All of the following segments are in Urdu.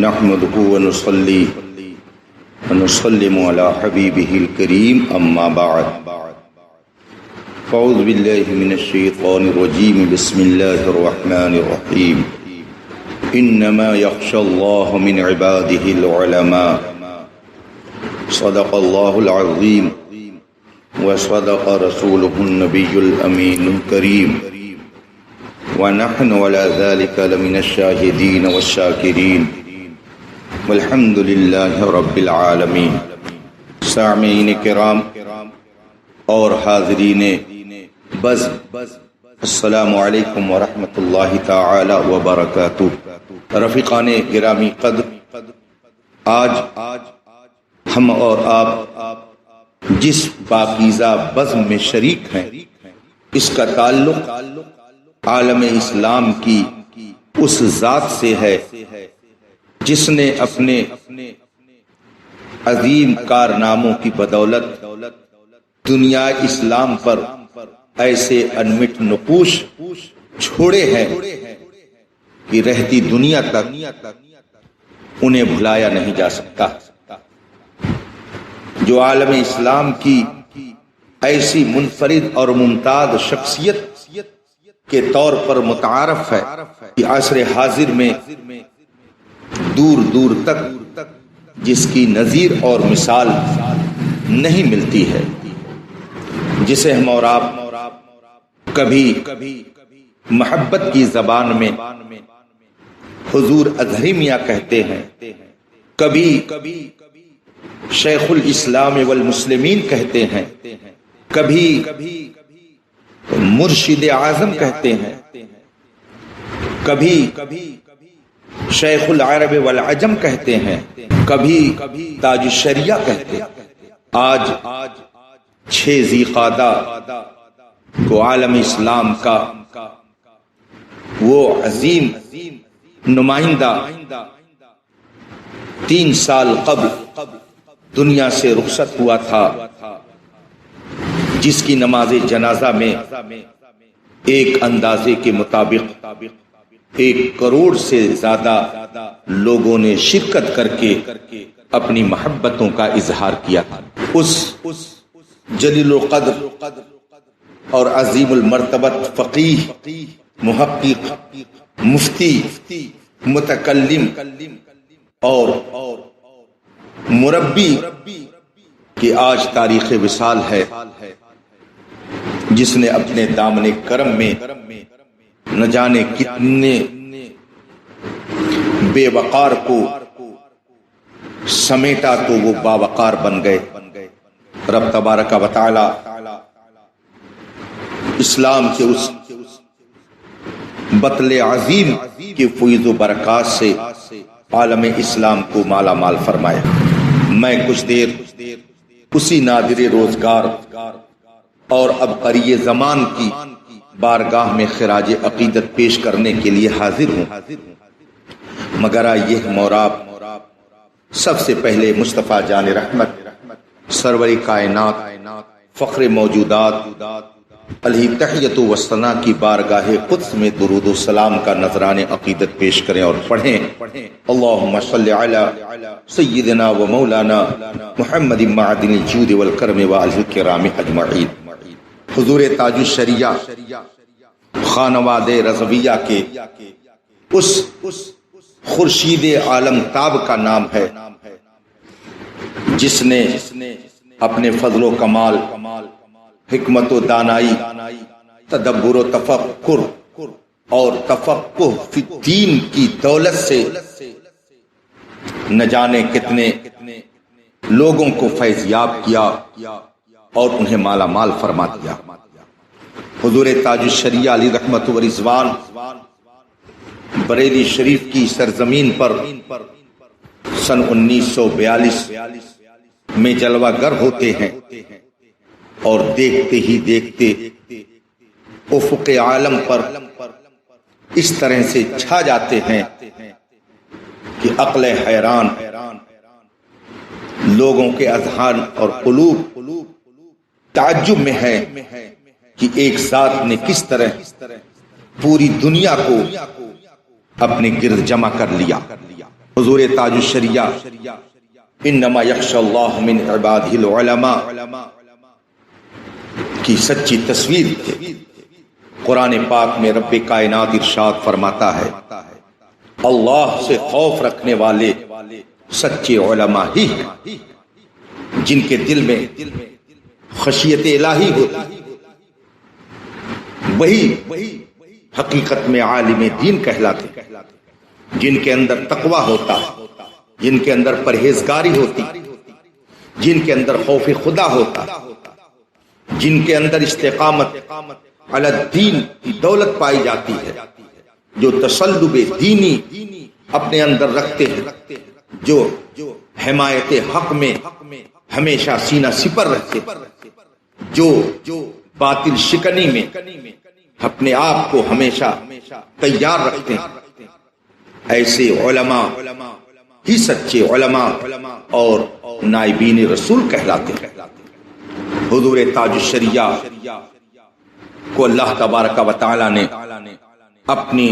نحمده ونصلي ونسلم على حبيبه الكريم أما بعد فأعوذ بالله من الشيطان الرجيم بسم الله الرحمن الرحيم إنما يخشى الله من عباده العلماء صدق الله العظيم وصدق رسوله النبي الأمين الكريم ونحن على ذلك لمن الشاهدين والشاكرين والحمد لله رب العالمین۔ سامعین کرام اور حاضرین بزم، السلام علیکم ورحمۃ اللہ تعالی وبرکاتہ۔ رفیقان گرامی قدر، آج ہم اور آپ جس پاکیزہ بزم میں شریک ہیں، اس کا تعلق عالم اسلام کی اس ذات سے ہے جس نے اپنے عظیم کارناموں کی بدولت دنیا اسلام پر ایسے انمٹ نقوش چھوڑے ہیں کہ رہتی دنیا تک انہیں بھلایا نہیں جا سکتا۔ جو عالم اسلام کی ایسی منفرد اور ممتاز شخصیت کے طور پر متعارف ہے کہ عصر حاضر میں دور دور تک جس کی نظیر اور مثال نہیں ملتی ہے، جسے ہم اور آپ کبھی محبت کی زبان میں حضور اظہری میاں کہتے ہیں، کبھی شیخ الاسلام والمسلمین کہتے ہیں، کبھی مرشد اعظم کہتے ہیں، کبھی شیخ العرب والعجم کہتے ہیں، کبھی تاج الشریعہ کہتے ہیں۔ آج 6 ذی قعدہ کو عالم اسلام کا وہ عظیم نمائندہ 3 سال قبل دنیا سے رخصت ہوا تھا، جس کی نماز جنازہ میں ایک اندازے کے مطابق 1 کروڑ سے زیادہ لوگوں نے شرکت کر کے اپنی محبتوں کا اظہار کیا۔ اس جلیل القدر اور عظیم المرتبت فقیہ، محقق، مفتی، متکلم اور مربی کہ آج تاریخ وصال ہے، جس نے اپنے دامن کرم میں نہ جانے کتنے بے وقار کو سمیٹا تو وہ باوقار بن گئے۔ رب تبارک و تعالی اسلام کے اس بطل عظیم کے فیض و برکات سے عالم اسلام کو مالا مال فرمائے۔ میں کچھ دیر اسی نادر روزگار اور ابقری زمان کی بارگاہ میں خراج عقیدت پیش کرنے کے لیے حاضر ہوں، مگر آئیے ہم اور آپ سب سے پہلے مصطفیٰ جان رحمت سرور کائنات فخر موجودات علیہ تحیت و ثنا کی بارگاہ قدس میں درود و سلام کا نذران عقیدت پیش کریں اور پڑھیں، اللہم صلی علی سیدنا و مولانا محمد معدن الجود والکرم وآلہ الکرام اجمعین۔ حضور تاج الشریعہ خانواد رضویہ کے اس خورشید عالم تاب کا نام ہے جس نے اپنے فضل و کمال، حکمت و دانائی، تدبر و تفکر اور تفقہ فی الدین کی دولت سے نہ جانے کتنے لوگوں کو فیضیاب کیا اور انہیں مالا مال فرما دیا۔ حضور تاج الشریعہ علی رحمت و رضوان بریلی شریف کی سرزمین پر سن 1942 میں جلوہ گر ہوتے ہیں اور دیکھتے ہی دیکھتے افق عالم پر اس طرح سے چھا جاتے ہیں کہ عقل حیران، لوگوں کے اذہان اور قلوب تعجب میں ہے کہ ایک ذات نے کس طرح پوری دنیا کو اپنے گرد جمع کر لیا۔ حضور تاج الشریعہ انما یخشی اللہ من عبادہ العلماء کی سچی تصویر تھے۔ قرآن پاک میں رب کائنات ارشاد فرماتا ہے اللہ سے خوف رکھنے والے سچے علماء ہی ہیں جن کے دل میں خشیت الہی ہوتی، وہی حقیقت میں عالم دین کہلاتے، جن کے اندر تقوی ہوتا، جن کے اندر پرہیزگاری ہوتی، جن کے اندر خوف خدا ہوتا، جن کے اندر استقامت علی الدین کی دولت پائی جاتی ہے، جو تسلب دینی اپنے اندر رکھتے ہیں، جو حمایت حق میں ہمیشہ سینہ سپر رکھتے، جو باطل شکنی میں اپنے آپ کو ہمیشہ تیار رکھتے ہیں، ایسے علماء ہی سچے علماء اور نائبین رسول کہلاتے ہیں۔ حضور تاج الشریعہ کو اللہ تبارک و تعالی نے اپنی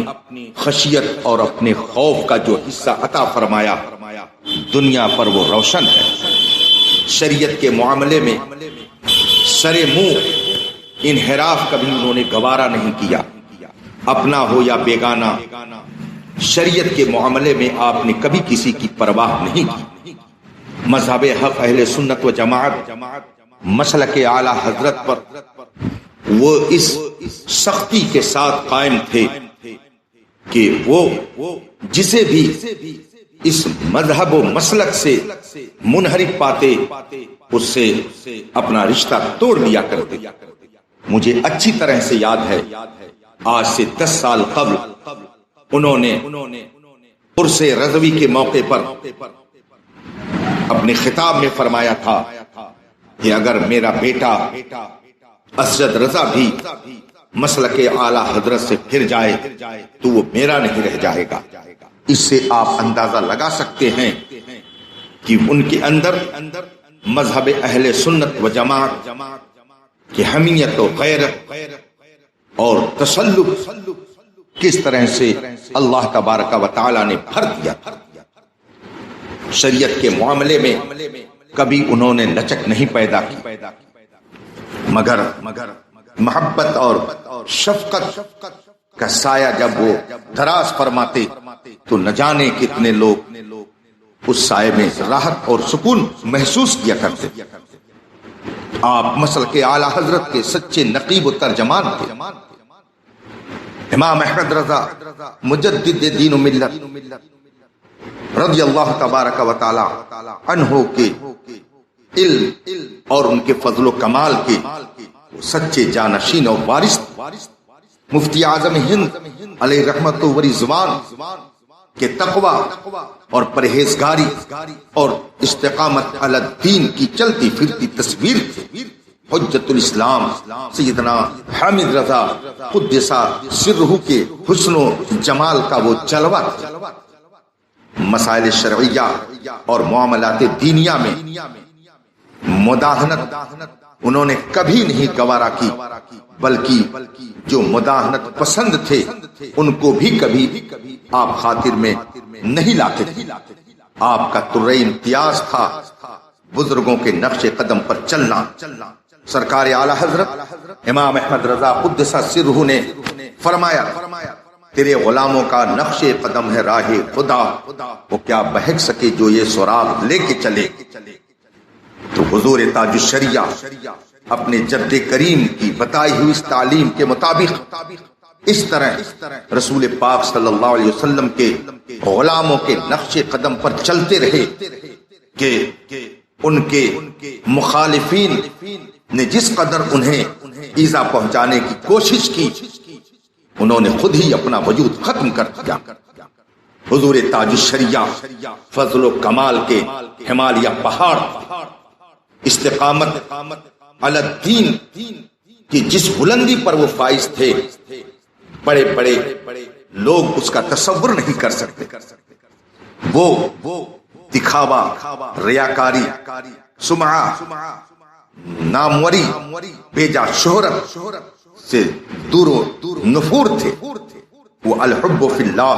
خشیت اور اپنے خوف کا جو حصہ عطا فرمایا، دنیا پر وہ روشن ہے۔ شریعت کے معاملے میں سر منہ انحراف کبھی انہوں نے گوارا نہیں کیا، اپنا ہو یا بیگانہ۔ شریعت کے معاملے میں آپ نے کبھی کسی کی پرواہ نہیں کی۔ مذہب حق اہل سنت و جماعت مسلک اعلی حضرت پر وہ اس سختی کے ساتھ قائم تھے کہ وہ جسے بھی اس مذہب و مسلک سے منحرف پاتے اس سے اپنا رشتہ توڑ لیا کرتے۔ مجھے اچھی طرح سے یاد ہے آج سے 10 سال قبل انہوں نے عرس رضوی کے موقع پر اپنے خطاب میں فرمایا تھا کہ اگر میرا بیٹا اسجد رضا بھی مسلک اعلی حضرت سے پھر جائے تو وہ میرا نہیں رہ جائے گا۔ اس سے آپ اندازہ لگا سکتے ہیں کہ ان کے اندر مذہب اہل سنت و جماعت کی حمیت و غیرت اور تسلط کس طرح سے اللہ تبارک و تعالی نے بھر دیا۔ شریعت کے معاملے میں کبھی انہوں نے لچک نہیں پیدا کی، مگر محبت اور شفقت کا سایہ جب وہ دراز فرماتے تو نہ جانے کتنے لوگ اس سائے میں راحت اور سکون محسوس کیا کرتے۔ آپ مسلک اعلی حضرت کے سچے نقیب و ترجمان تھے۔ امام احمد رضا مجدد دین و ملت رضی اللہ تبارک و تعالی عنہ کے علم اور ان کے فضل و کمال کے سچے جانشین اور وارث، مفتی اعظم ہند علیہ رحمت و رضوان کے تقوی اور پرہیزگاری اور استقامت علی الدین کی چلتی پھرتی تصویر تھی۔ حجت الاسلام سیدنا حامد رضا قدس سرہ کے حسن و جمال کا وہ جلوہ تھا۔ مسائل شرعیہ اور معاملات دینیہ میں مداہنت انہوں نے کبھی نہیں گوارا کی، بلکہ جو مداہنت پسند تھے ان کو بھی کبھی آپ خاطر میں نہیں لاتے تھے۔ آپ کا طرح امتیاز تھا بزرگوں کے نقش قدم پر چلنا۔ سرکار اعلی حضرت امام احمد رضا قدس سرہ نے فرمایا تیرے غلاموں کا نقش قدم ہے راہ خدا، وہ کیا بہک سکے جو یہ سراغ لے کے چلے۔ تو حضور تاج الشریعہ اپنے جد کریم کی بتائی ہوئی اس تعلیم کے مطابق اس طرح رسول پاک صلی اللہ علیہ وسلم کے غلاموں کے نقش قدم پر چلتے رہے کہ ان کے مخالفین نے جس قدر انہیں ایذا پہنچانے کی کوشش کی انہوں نے خود ہی اپنا وجود ختم کر دیا۔ حضور تاج الشریعہ فضل و کمال کے ہمالیہ پہاڑ، استقامت علی الدین کی جس بلندی پر وہ فائز تھے بڑے بڑے لوگ اس کا تصور نہیں کر سکتے۔ وہ دکھاوا، ریاکاری، سمعہ، ناموری، بیجا شہرت سے دور و نفور تھے۔ وہ الحب فی اللہ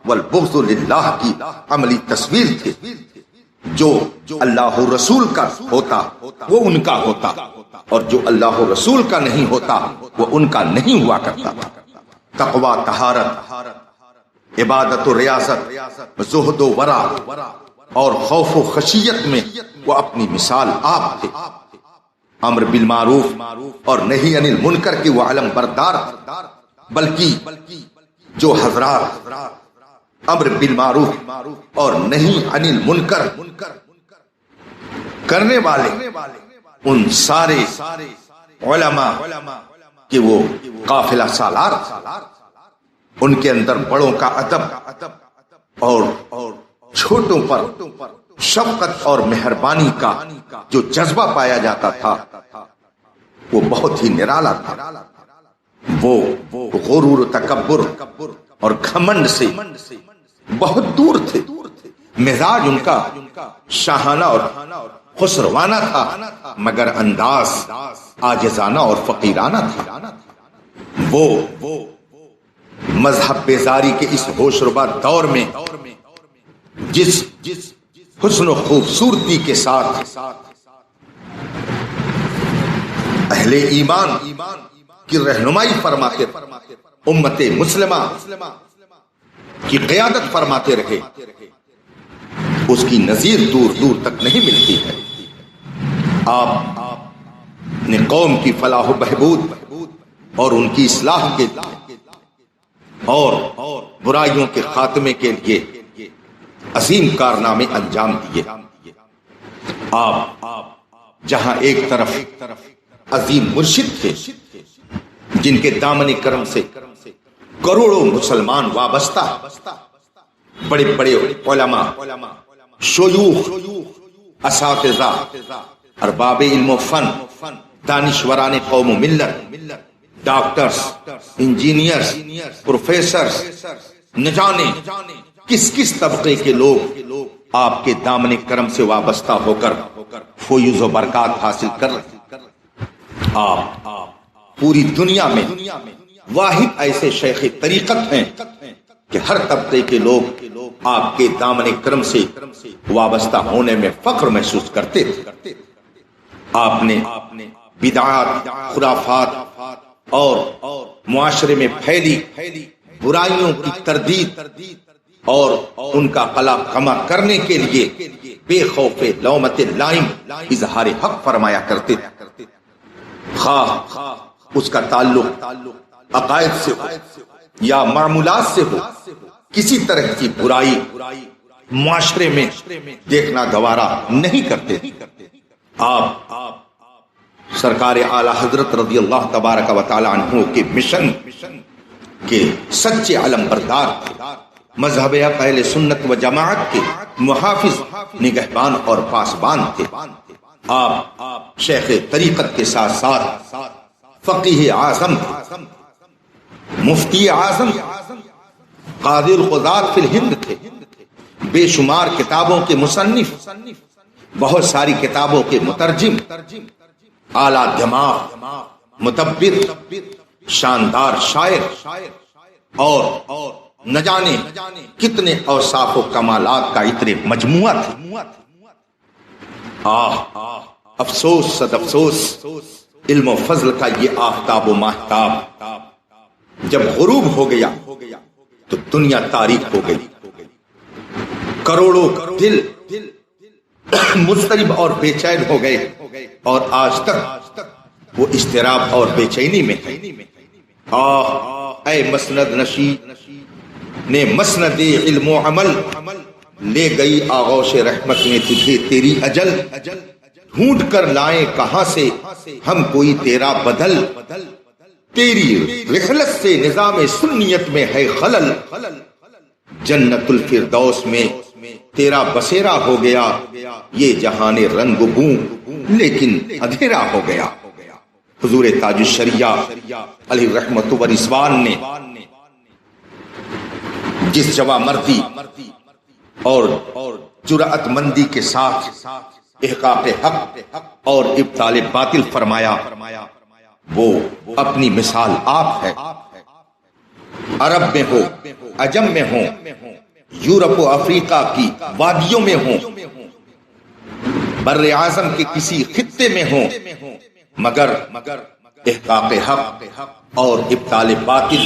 والبغض للہ کی عملی تصویر تھے. جو اللہ رسول کا ہوتا وہ ان کا ہوتا، اور جو اللہ رسول کا نہیں ہوتا وہ ان کا نہیں ہوا کرتا. تقوی، طہارت، عبادت و ریاضت، زہد و ورع اور خوف و خشیت میں وہ اپنی مثال آپ تھے. امر بالمعروف اور نہی عن المنکر کی وہ علم بردار تھے. بلکہ جو حضرات امر بالمعروف اور نہی عن المنکر کرنے والے ان سارے علماء کہ وہ قافلہ سالار، ان کے اندر بڑوں کا ادب اور چھوٹوں پر شفقت اور مہربانی کا جو جذبہ پایا جاتا تھا وہ بہت ہی نرالا تھا. وہ غرور و تکبر اور گھمنڈ سے بہت دور تھے. مزاج ان کا شاہانہ اور خسروانہ تھا، مگر انداز عاجزانہ اور فقیرانہ تھا. وہ مذہب بیزاری کے اس ہوش ربا دور میں جس حسن و خوبصورتی کے ساتھ اہل ایمان کی رہنمائی فرماتے، امت مسلمہ کی قیادت فرماتے رہے، اس کی نظیر دور دور تک نہیں ملتی ہے. آپ نے قوم کی فلاح و بہبود اور ان کی اصلاح کے اور برائیوں کے خاتمے کے لیے عظیم کارنامے انجام دیے. آپ جہاں ایک طرف عظیم مرشد تھے جن کے دامن کرم سے کروڑوں مسلمان وابستہ، بڑے بڑے علماء، شیوخ، اساتذہ، ارباب علم و فن، دانشوران قوم و ملت، ڈاکٹرز، انجینئرز، پروفیسرز، نہ جانے کس کس طبقے کے لوگ آپ کے دامن کرم سے وابستہ ہو کر فیوز و برکات حاصل کر رہے. آپ پوری دنیا میں واحد ایسے شیخ طریقت ہیں کہ ہر طبقے کے لوگ آپ کے دامن کرم سے وابستہ ہونے میں فخر محسوس کرتے تھے. آپ نے بدعات، خرافات اور معاشرے میں پھیلی برائیوں کی تردید اور ان کا قلع کما کرنے کے لیے بے خوف لومت لائم اظہار حق فرمایا کرتے تھے. خواہ اس کا تعلق عقائد سے ہو یا معمولات سے ہو، کسی طرح کی برائی معاشرے میں دیکھنا گوارا نہیں کرتے. آپ سرکار اعلی حضرت رضی اللہ تبارک و تعالی عنہ کے مشن کے سچے علم بردار تھے. مذہب اہل سنت و جماعت کے محافظ، نگہبان اور پاسبان تھے. آپ شیخ طریقت کے ساتھ ساتھ فقیہ اعظم، مفتی اعظم، قاضی القضات فی الہند تھے. بے شمار کتابوں کے مصنف، بہت ساری کتابوں کے مترجم، اعلیٰ دماغ، مدبر، شاندار شاعر اور نہ جانے کتنے اوصاف و کمالات کا اتنے مجموعہ تھا. افسوس صد افسوس، علم و فضل کا یہ آفتاب و ماہتاب جب غروب ہو گیا تو دنیا تاریک ہو گئی. کروڑوں دل مضطرب اور بے چین ہو گئے اور آج تک وہ اضطراب اور بے چینی میں ہے. اے مسند نشی نے مسند علم و عمل، لے گئی آغوش رحمت میں تجھے تیری اجل. ڈھونڈ کر لائیں کہاں سے ہم کوئی تیرا بدل، تیری رحلت سے نظام سنیت میں ہے خلل. جنت الفردوس میں تیرا بسیرا ہو گیا، یہ جہان رنگ بوں لیکن اندھیرا ہو گیا. حضور تاج الشریعہ علیہ رحمت و رضوان نے جس جواب مردی اور جرأت مندی کے ساتھ احقاق حق اور ابطال باطل فرمایا، وہ اپنی مثال آپ ہے. عرب میں ہو، عجم میں ہو، یورپ و افریقہ کی وادیوں میں ہوں، بر اعظم کے کسی خطے میں ہوں، مگر احقاق حق اور ابطال باطل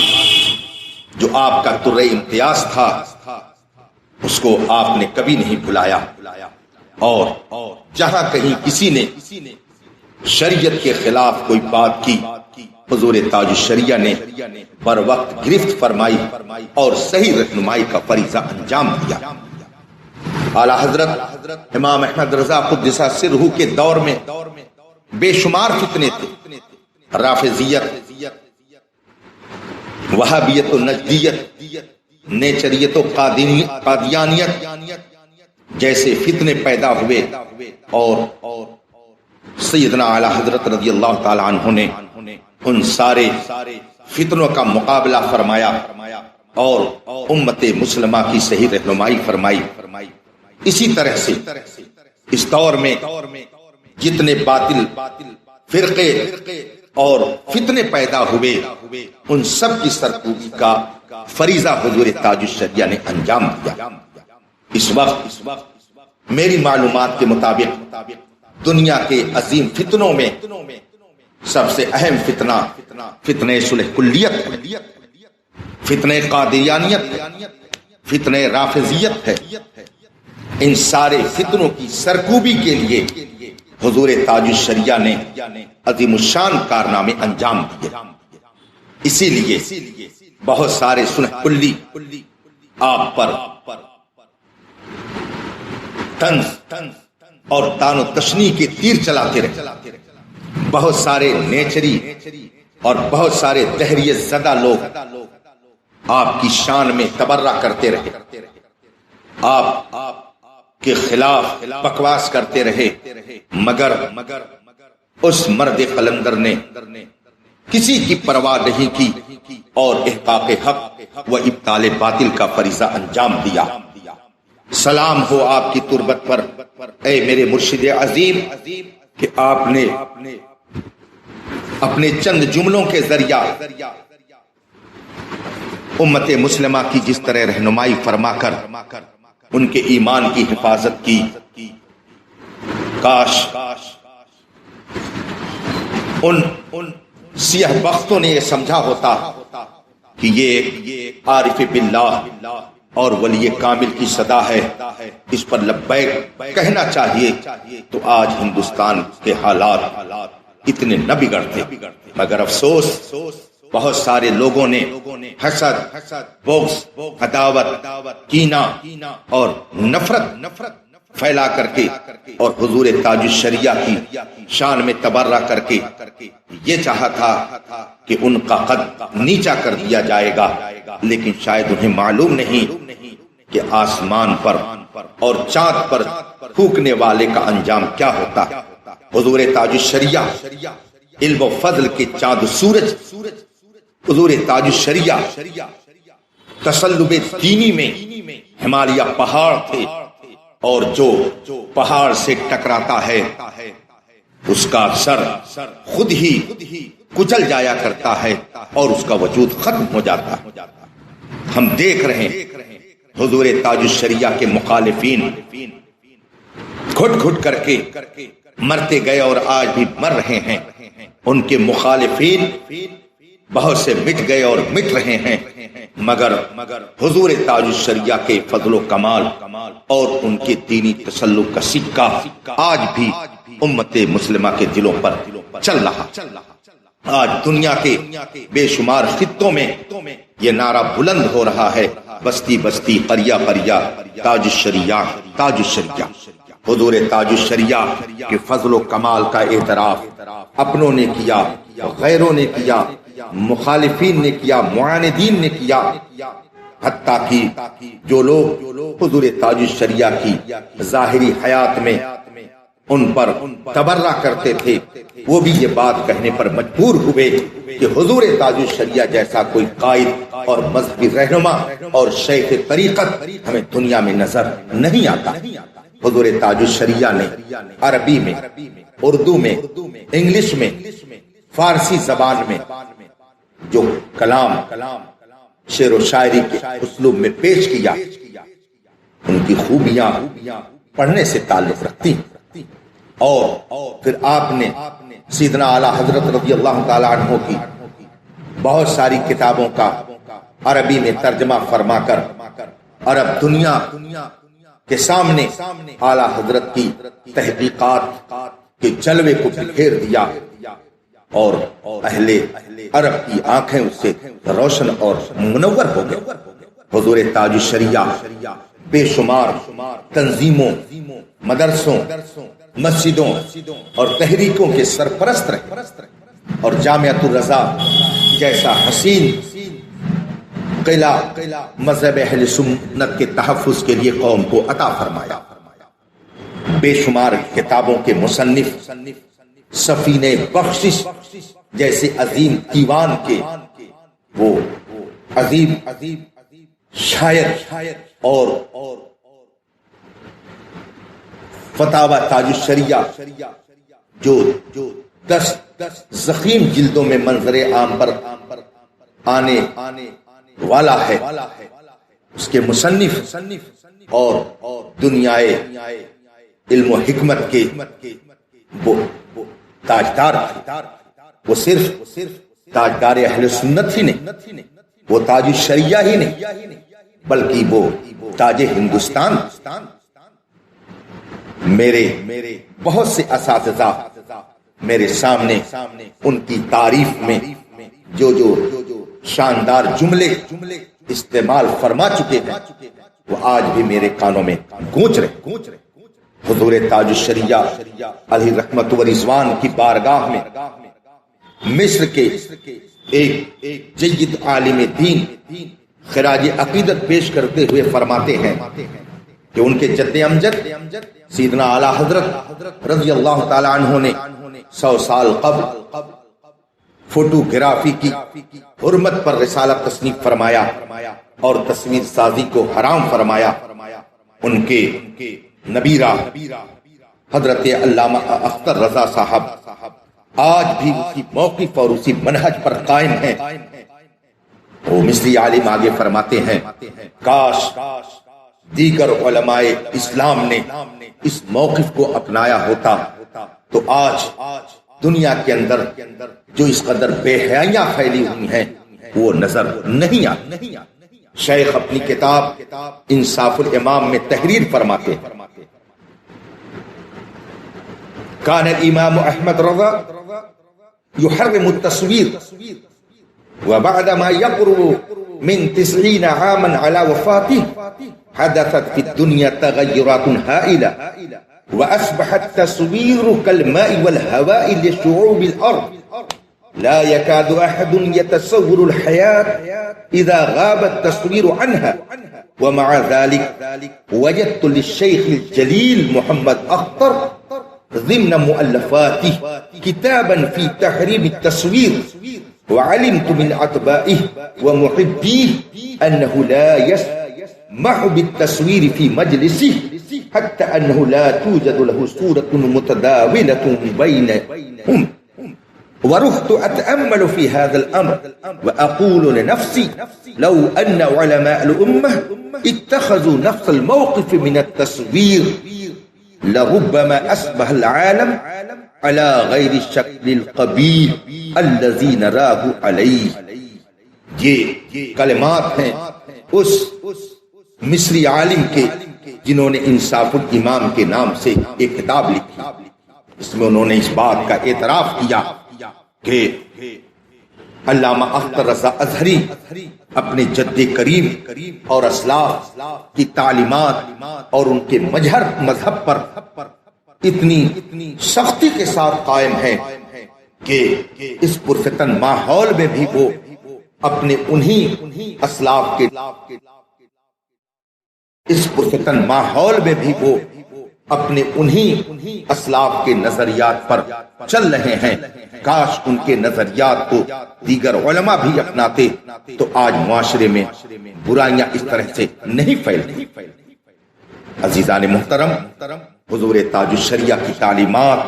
جو آپ کا در امتیاز تھا اس کو آپ نے کبھی نہیں بھلایا، اور جہاں کہیں کسی نے شریعت کے خلاف کوئی بات کی حضور تاج الشریعہ نے بر وقت گرفت فرمائی اور صحیح رہنمائی کا فریضہ انجام دیا۔ اعلی حضرت امام احمد رضا قدس سرہ کے دور میں بے شمار فتنے تھے، رافضیت، وہابیت و نجدیت، نیچریت و قادیانیت جیسے فتنے پیدا ہوئے، اور سیدنا اعلی حضرت رضی اللہ تعالی عنہ نے ان سارے فتنوں کا مقابلہ فرمایا اور امت مسلمہ کی صحیح رہنمائی فرمائی۔ اسی طرح سے اس دور میں جتنے باطل فرقے اور فتنے پیدا ہوئے ان سب کی سرکوبی کا فریضہ حضور تاج الشریعہ نے انجام دیا۔ اس وقت میری معلومات کے مطابق دنیا کے عظیم فتنوں میں سب سے اہم فتنہ صلح کلیت ہے، فتنہ قادیانیت، فتنہ رافضیت ہے۔ ان سارے فتنوں کی سرکوبی کے لیے حضور تاج الشریعہ نے عظیم الشان کارنامے انجام دیے۔ اسی لیے بہت سارے صلح کلی آپ پر طنز اور تان و تشنیع کے تیر چلاتے رہے، بہت سارے نیچری اور بہت سارے تحریت زدہ لوگ آپ کی شان میں تبرہ کرتے رہے، آپ کے خلاف بکواس کرتے رہے، مگر اس مرد قلندر نے کسی کی پرواہ نہیں کی اور احقاق حق و ابطال باطل کا فریضہ انجام دیا۔ سلام ہو آپ کی تربت پر اے میرے مرشد عظیم کہ آپ نے اپنے چند جملوں کے ذریعہ امت مسلمہ کی جس طرح رہنمائی فرما کر ان کے ایمان کی حفاظت کی، کاش ان سیاہ بختوں نے یہ سمجھا ہوتا کہ یہ عارف باللہ اور ولی کامل کی صدا ہے، اس پر لبیک کہنا چاہیے تو آج ہندوستان کے حالات اتنے نہ بگڑتے، مگر افسوس بہت سارے لوگوں نے حسد، بغض، عداوت، کینہ اور نفرت پھیلا کر کے اور حضور تاج الشریعہ کی شان میں تبرہ کر کے یہ چاہا تھا کہ ان کا قد نیچا کر دیا جائے گا، لیکن شاید انہیں معلوم نہیں کہ آسمان پر اور چاند پر پھونکنے والے کا انجام کیا ہوتا۔ حضور تاج الشریعہ علم و فضل کے چاند سورج، حضور تاج الشریعہ تسلب دینی میں ہمالیہ پہاڑ تھے، اور جو پہاڑ سے ٹکراتا ہے اس کا سر خود ہی کچل جایا کرتا ہے اور اس کا وجود ختم ہو جاتا ہے۔ ہم دیکھ رہے ہیں حضور تاج الشریعہ کے مخالفین گھٹ گھٹ کر کے مرتے گئے اور آج بھی مر رہے ہیں، ان کے مخالفین بہت سے مٹ گئے اور مٹ رہے ہیں، مگر حضور تاج الشریعہ کے فضل و کمال اور ان کے دینی تسلط کا سکہ آج بھی امت مسلمہ کے دلوں پر چل رہا۔ آج دنیا کے بے شمار خطوں میں یہ نعرہ بلند ہو رہا ہے، بستی بستی، قریہ قریہ، تاج الشریعہ، تاج الشریعہ۔ حضور تاج الشریعہ کے فضل و کمال کا اعتراف اپنوں نے کیا، غیروں نے کیا، مخالفین نے کیا، معاندین نے کیا، حتیٰ کہ جو لوگ حضور تاج الشریعہ کی ظاہری حیات میں ان پر تبرہ کرتے تھے وہ بھی یہ بات کہنے پر مجبور ہوئے کہ حضور تاج الشریعہ جیسا کوئی قائد اور مذہبی رہنما اور شیخ طریقت ہمیں دنیا میں نظر نہیں آتا۔ حضور تاج الشریعہ نے عربی میں، اردو میں، انگلش میں، فارسی زبان میں جو کلام شعر و شاعری کے اسلوب میں پیش کیا، ان کی خوبیاں پڑھنے سے تعلق رکھتی ہیں۔ اور پھر آپ نے سیدنا اعلیٰ حضرت رضی اللہ تعالی عنہ کی بہت ساری کتابوں کا عربی میں ترجمہ فرما کر عرب دنیا کے سامنے اعلیٰ حضرت کی تحقیقات کے جلوے کو بکھیر دیا، اور اہل عرب کی آنکھیں اس سے روشن اور منور ہو گئے۔ حضور تاج الشریعہ بے شمار تنظیموں، مدرسوں، مسجدوں اور تحریکوں کے سرپرست رہے، اور جامعۃ الرضا جیسا حسین قلعہ مذہب اہل سنت کے تحفظ کے لیے قوم کو عطا فرمایا۔ بے شمار کتابوں کے مصنف، سفینہ بخشش جیسے عظیم دیوان کے وہ عظیم شاعر اور فتاوی تاج الشریعہ جو 10 ضخیم جلدوں میں منظر عام پر آنے والا ہے، اس کے مصنف اور دنیائے علم و حکمت کے وہ تاجدار، وہ صرف تاجدار اہل سنت ہی نہیں، وہ تاج الشریعہ ہی نہیں، بلکہ وہ تاج ہندوستان۔ میرے بہت سے اساتذہ میرے سامنے ان کی تعریف میں جو شاندار جملے استعمال فرما چکے ہیں وہ آج بھی میرے کانوں میں گونج رہے۔ حضور تاج الشریعہ علیہ رحمت و رضوان کی بارگاہ میں مصر کے ایک جید عالم دین خراج عقیدت پیش کرتے ہوئے فرماتے ہیں کہ ان کے جد امجد سیدنا اعلیٰ حضرت رضی اللہ تعالی عنہ نے 100 سال قبل فوٹوگرافی کی حرمت پر رسالہ تصنیف فرمایا اور تصویر سازی کو حرام فرمایا۔ ان کے نبیرہ حضرت علامہ اختر رضا صاحب آج بھی اسی موقف اور اسی منہج پر قائم ہیں۔ وہ مصری عالم آگے فرماتے ہیں، کاش دیگر علماء اسلام نے اس موقف کو اپنایا ہوتا تو آج دنیا کے اندر جو اس قدر بے حیائیاں پھیلی ہوئی ہیں وہ نظر نہیں آتی۔ شیخ اپنی کتاب انصاف الامام میں تحریر فرماتے ہیں، کان الامام احمد رضا يحرم التصویر وبعد ما يقرب من 90 عاما على وفاته حدثت في الدنيا تغيرات هائلة وأصبح التصوير كالماء والهواء لشعوب الأرض لا يكاد أحد يتصور الحياة إذا غاب التصوير عنها. ومع ذلك وجدت للشيخ الجليل محمد أخطر ضمن مؤلفاته كتابا في تحريم التصوير، وعلمت من أتباعه ومحبيه أنه لا يسمح بالتصوير في مجلسه حتى أنه لا توجد له صورة متداولة بينهم. ورحت أتأمل في هذا الأمر وأقول لنفسي لو أن علماء الأمة اتخذوا نفس الموقف من التصوير لربما أصبح العالم على غير الشكل القبيح الذي نراه عليه. یہ کلمات ہیں اس مصری عالم کے جنہوں نے انصاف الامام کے نام سے ایک کتاب لکھی. اس میں انہوں نے اس بات کا اعتراف کیا کہ علامہ اختر رضا ازہری اپنے جد کریم اور اسلاف کی تعلیمات اور ان کے مذہب پر اتنی سختی کے ساتھ قائم ہیں کہ اس پرفتن ماحول میں بھی وہ اپنے انہی اسلاف کے اسلاف کے نظریات پر چل رہے ہیں. کاش ان کے نظریات کو دیگر علماء بھی اپناتے تو آج معاشرے میں برائیاں اس طرح سے نہیں پھیلتی. عزیزان محترم، حضور تاج الشریعہ کی تعلیمات،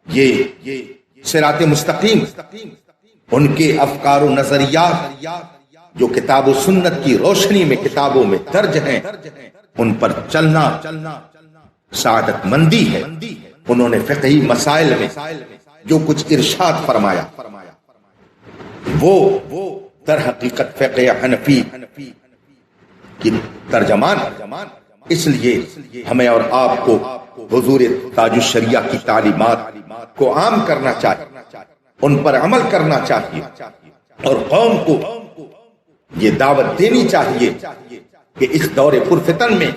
یہ صراط مستقیم، ان کے افکار و نظریات جو کتاب و سنت کی روشنی میں کتابوں میں درج ہیں ان پر چلنا سعادت مندی ہے۔ انہوں نے فقہی مسائل میں جو کچھ ارشاد فرمایا وہ در حقیقت فقہ حنفی کی ترجمان، اس لیے ہمیں اور آپ کو حضور تاج الشریعہ کی تعلیمات کو عام کرنا چاہیے، ان پر عمل کرنا چاہیے، اور قوم کو یہ دعوت دینی چاہیے کہ اس دور پرفتن میں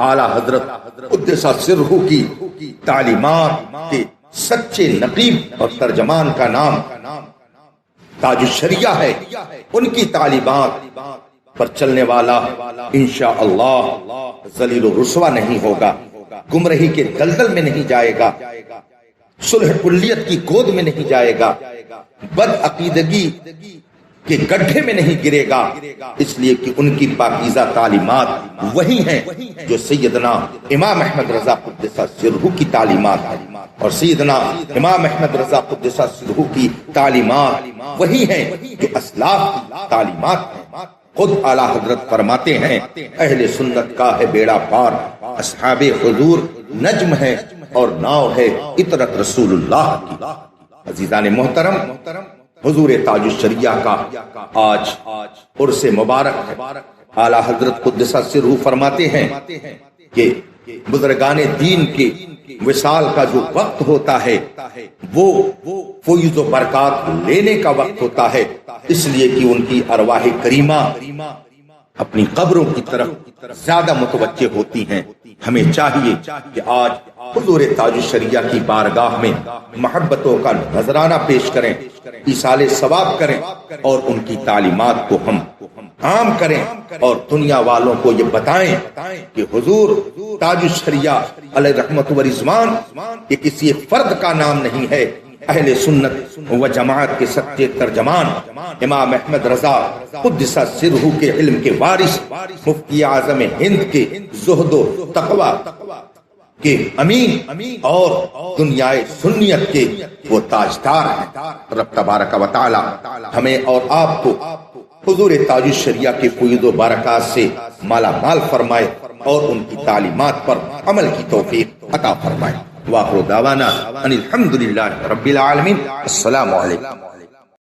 اعلیٰ حضرت قدس سرہ کی تعلیمات کے سچے نقیب اور ترجمان کا نام تاج الشریعہ ہے، ان کی تعلیمات پر چلنے والا انشاءاللہ ذلیل و رسوا نہیں ہوگا، گمراہی کے دلدل میں نہیں جائے گا، صلح کلیت کی گود میں نہیں جائے گا، بد عقیدگی کے گڈھے میں نہیں گرے گا، اس لیے کہ ان کی پاکیزہ تعلیمات وہی ہیں جو سیدنا امام احمد رضا قدس سرہ کی تعلیمات ہیں، اور سیدنا امام احمد رضا قدس سرہ کی تعلیمات وہی ہیں جو اسلاف کی تعلیمات ہیں۔ خود اعلیٰ حضرت فرماتے ہیں اہل سنت کا ہے بیڑا پار، اصحاب حضور نجم ہے اور ناؤ ہے اطرت رسول اللہ کی۔ عزیزان محترم، حضور تاج الشریعہ کا آج عرس مبارک ہے۔ اعلیٰ حضرت قدس سرہ فرماتے ہیں کہ بزرگان دین کے وصال کا جو وقت ہوتا ہے وہ فیض و برکات لینے کا وقت ہوتا ہے، اس لیے کہ ان کی ارواح کریمہ اپنی قبروں کی طرف زیادہ متوجہ ہوتی ہیں۔ ہمیں چاہیے کہ آج حضور تاج الشریعہ کی بارگاہ میں محبتوں کا نذرانہ پیش کریں، ایصال ثواب کریں، اور ان کی تعلیمات کو ہم عام کریں، اور دنیا والوں کو یہ بتائیں کہ حضور تاج الشریعہ علیہ رحمت و رضوان یہ کسی ایک فرد کا نام نہیں ہے، اہل سنت و جماعت کے سچے ترجمان امام احمد رضا قدس سرہ کے علم کے وارث، مفتی اعظم ہند کے زہد و تقوی کے امین اور دنیائے سنیت کے وہ تاجدار ہیں۔ رب تبارک و تعالی ہمیں اور آپ کو حضور تاج الشریعہ کے فیض و برکات سے مالا مال فرمائے اور ان کی تعلیمات پر عمل کی توفیق عطا فرمائے۔ وآخر دعوانا ان الحمدللہ رب العالمین۔ السلام علیکم۔